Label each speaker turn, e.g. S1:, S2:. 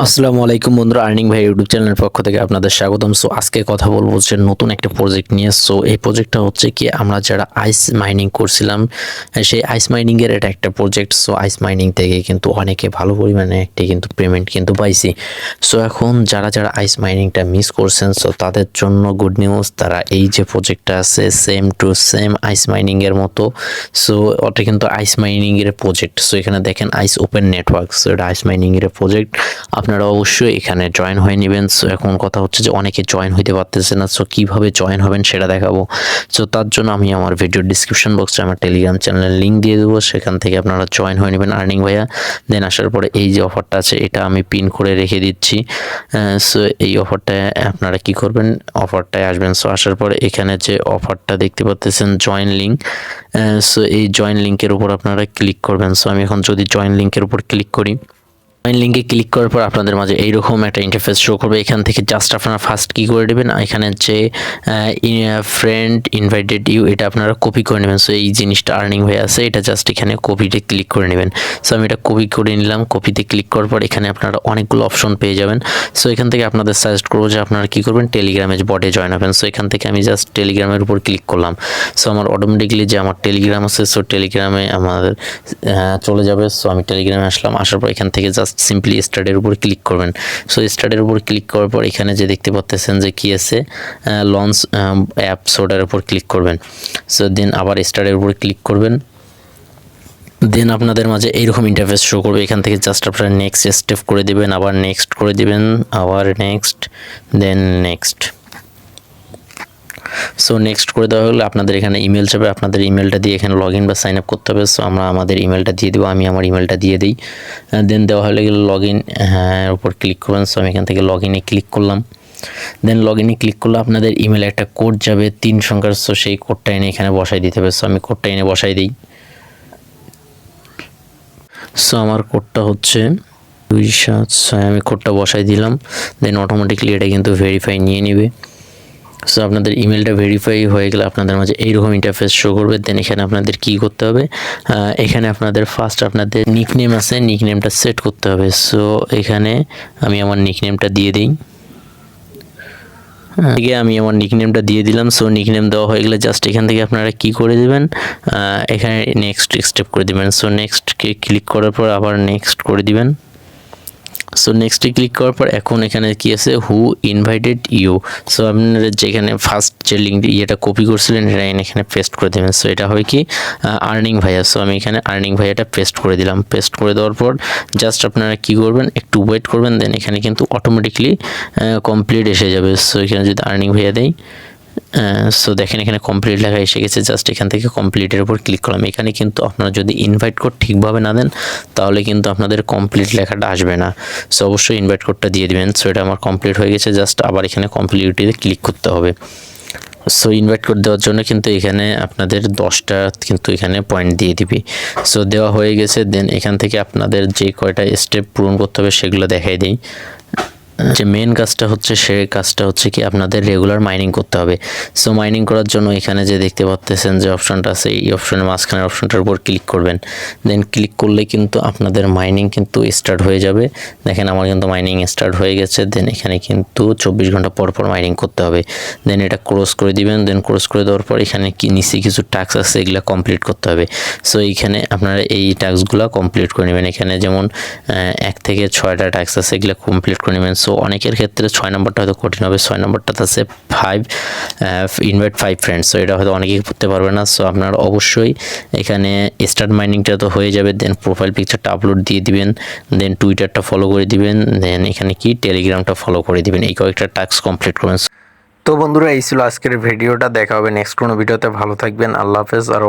S1: আসসালামু আলাইকুম বন্ধুরা, আর্নিং ভাই ইউটিউব চ্যানেলের পক্ষ থেকে আপনাদের স্বাগতম। সো আজকে কথা বলবো হচ্ছে নতুন একটা প্রজেক্ট নিয়ে। সো এই প্রজেক্টটা হচ্ছে কি, আমরা যারা আইস মাইনিং করছিলাম সেই আইস মাইনিং এর এটা একটা প্রজেক্ট। সো আইস মাইনিং থেকে কিন্তু অনেকে ভালো পরিমাণে একটা কিন্তু পেমেন্ট কিন্তু পাইছি। সো এখন যারা যারা আইস মাইনিংটা মিস করছেন, সো তাদের জন্য গুড নিউজ, তারা এই যে প্রজেক্টটা আছে same to same ice mining এর মতো। সো ওটা কিন্তু আইস মাইনিং এর প্রজেক্ট। সো এখানে দেখেন আইস ওপেন নেটওয়ার্ক, সো এটা আইস মাইনিং এর প্রজেক্ট। আপনারা অবশ্যই এখানে জয়েন হয়ে নেবেন। সো এখন কথা হচ্ছে যে অনেকে জয়েন হইতে পারতেছে না, সো কীভাবে জয়েন হবেন সেটা দেখাবো। সো তার জন্য আমি আমার ভিডিওর ডিসক্রিপশন বক্সে আমার টেলিগ্রাম চ্যানেলের লিঙ্ক দিয়ে দেবো, সেখান থেকে আপনারা জয়েন হয়ে নেবেন আর্নিং ভাইয়া। দেন আসার পরে এই যে অফারটা আছে এটা আমি পিন করে রেখে দিচ্ছি। সো এই অফারটায় আপনারা কি করবেন, অফারটায় আসবেন। সো আসার পরে এখানে যে অফারটা দেখতে পাচ্ছেন জয়েন লিঙ্ক, সো এই জয়েন লিঙ্কের উপর আপনারা ক্লিক করবেন। সো আমি এখন যদি জয়েন লিঙ্কের উপর ক্লিক করি, জয়েন লিঙ্কে ক্লিক করার পর আপনাদের মাঝে এইরকম একটা ইন্টারফেস শো করবে। এখান থেকে জাস্ট আপনারা ফার্স্ট কী করে দেবেন, এখানে যে ফ্রেন্ড ইনভাইটেড ইউ এটা আপনারা কপি করে নেবেন। সো এই জিনিসটা আর্নিং হয়ে আছে, এটা জাস্ট এখানে কপিতে ক্লিক করে নেবেন। সো আমি এটা কপি করে নিলাম। কপিতে ক্লিক করার পর এখানে আপনারা অনেকগুলো অপশন পেয়ে যাবেন। সো এখান থেকে আপনাদের সাজেস্ট করবো যে আপনারা কী করবেন, টেলিগ্রামে বটে জয়েন হবেন। সো এখান থেকে আমি জাস্ট টেলিগ্রামের উপর ক্লিক করলাম। সো আমার অটোমেটিকলি যে আমার টেলিগ্রাম আছে, সো টেলিগ্রামে আমাদের চলে যাবে। সো আমি টেলিগ্রামে আসলাম। আসার পর এখান থেকে জাস্ট সিম্পলি স্টার্টের উপর ক্লিক করবেন। সো স্টার্টের উপর ক্লিক করার পর এখানে যে দেখতে পাচ্ছেন যে কি আছে লঞ্চ অ্যাপস, ওটার উপর ক্লিক করবেন। সো দেন আবার স্টার্টের উপর ক্লিক করবেন। দেন আপনাদের মাঝে এইরকম ইন্টারফেস শো করবে। এখান থেকে জাস্ট আপনারা নেক্সট স্টেপ করে দেবেন, আবার নেক্সট করে দেবেন, আবার next, then next. So next করে দেওয়া হলে আপনাদের এখানে ইমেল যাবে, আপনাদের ইমেলটা দিয়ে এখানে লগ ইন বা সাইন আপ করতে হবে। সো আমরা আমাদের ইমেলটা দিয়ে দেবো, আমি আমার ইমেলটা দিয়ে দিই। দেন দেওয়া হলে লগ ইন উপর ক্লিক করবেন। সো আমি এখান থেকে লগ ইনে ক্লিক করলাম। দেন লগ ইনে ক্লিক করলে আপনাদের ইমেলে একটা কোড যাবে 3 সংখ্যার। সো সেই কোডটা এনে এখানে বসাই দিতে হবে। সো আমি কোডটা এনে বসাই দিই। সো আমার কোডটা হচ্ছে 276, আমি কোডটা বসাই দিলাম। দেন অটোমেটিকলি এটা কিন্তু ভেরিফাই নিয়ে নেবে। সো আপনাদের ইমেলটা ভেরিফাই হয়ে গেলে আপনাদের মাঝে এইরকম ইন্টারফেস শো করবে। দেন এখানে আপনাদের কি করতে হবে, এখানে আপনাদের ফার্স্ট আপনাদের নিকনেম আছে, নিকনেমটা সেট করতে হবে। সো এখানে আমি আমার নিকনেমটা দিয়ে দিই। আমি আমার নিকনেমটা দিয়ে দিলাম। সো নিকনেম দেওয়া হয়ে গেলে জাস্ট এখান থেকে আপনারা কি করে দেবেন, এখানে নেক্সট স্টেপ করে দেবেন। সো নেক্সটকে ক্লিক করার পর আবার নেক্সট করে দিবেন। সো নেক্সটে ক্লিক করার পর এখন এখানে কি আছে, হু ইনভাইটেড ইউ। সো আপনারা যেখানে ফার্স্ট যে লিঙ্ক ইয়েটা কপি করছিলেন এটা এখানে পেস্ট করে দেবেন। সো এটা হয় কি আর্নিং ভাইয়া। সো আমি এখানে আর্নিং ভাইয়াটা পেস্ট করে দিলাম। পেস্ট করে দেওয়ার পর জাস্ট আপনারা কি করবেন, একটু ওয়েট করবেন। দেন এখানে কিন্তু অটোমেটিকলি কমপ্লিট এসে যাবে। সো এখানে যদি আর্নিং ভাইয়া দেয়, সো দেখেন এখানে কমপ্লিট লেখা এসে গেছে। জাস্ট এখান থেকে কমপ্লিটের উপর ক্লিক করলাম। এখানে কিন্তু আপনারা যদি ইনভাইট কোড ঠিকভাবে না দেন তাহলে কিন্তু আপনাদের কমপ্লিট লেখাটা আসবে না। সো অবশ্যই ইনভাইট কোডটা দিয়ে দিবেন। সো এটা আমার কমপ্লিট হয়ে গেছে। জাস্ট আবার এখানে কমপ্লিটে ক্লিক করতে হবে। সো ইনভাইট কোড দেওয়ার জন্য কিন্তু এখানে আপনাদের 10টা কিন্তু এখানে পয়েন্ট দিয়ে দিবি। সো দেওয়া হয়ে গেছে। দেন এখান থেকে আপনাদের যে কয়টা স্টেপ পূরণ করতে হবে সেগুলো দেখাই দিই। যে মেন কাজটা হচ্ছে সেই কাজটা হচ্ছে কি আপনাদের রেগুলার মাইনিং করতে হবে। সো মাইনিং করার জন্য এখানে যে দেখতে পাচ্ছেন যে অপশনটা আছে, এই অপশনের মাঝখানের অপশনটার উপর ক্লিক করবেন। দেন ক্লিক করলে কিন্তু আপনাদের মাইনিং কিন্তু স্টার্ট হয়ে যাবে। দেখেন আমার কিন্তু মাইনিং স্টার্ট হয়ে গেছে। দেন এখানে কিন্তু 24 ঘন্টা পর পর মাইনিং করতে হবে। দেন এটা ক্লোজ করে দিবেন। দেন ক্লোজ করে দেওয়ার পর এখানে কি নিচে কিছু টাস্ক আছে, এগুলো কমপ্লিট করতে হবে। সো এইখানে আপনারা এই টাস্কগুলো কমপ্লিট করে নেবেন। এখানে যেমন 1 থেকে 6টা টাস্ক আছে, এগুলো কমপ্লিট করে নেবেন। সো অনেকের ক্ষেত্রে 6 নম্বরটা হয়তো কঠিন হবে। 6 নম্বরটা আছে 5 ইনভাইট 5 ফ্রেন্ডস। সো এটা হয়তো অনেকেই করতে পারবে না। সো আপনারা অবশ্যই এখানে স্টার্ট মাইনিংটা তো হয়ে যাবে। দেন প্রোফাইল পিকচারটা আপলোড দিয়ে দিবেন। দেন টুইটারটা ফলো করে দিবেন। দেন এখানে কি টেলিগ্রামটা ফলো করে দিবেন। এই কয়েকটা টাস্ক কমপ্লিট করবেন। তো বন্ধুরা এই ছিল আজকের ভিডিওটা। দেখা হবে নেক্সট কোনো ভিডিওতে। ভালো থাকবেন, আল্লাহ হাফেজ। আর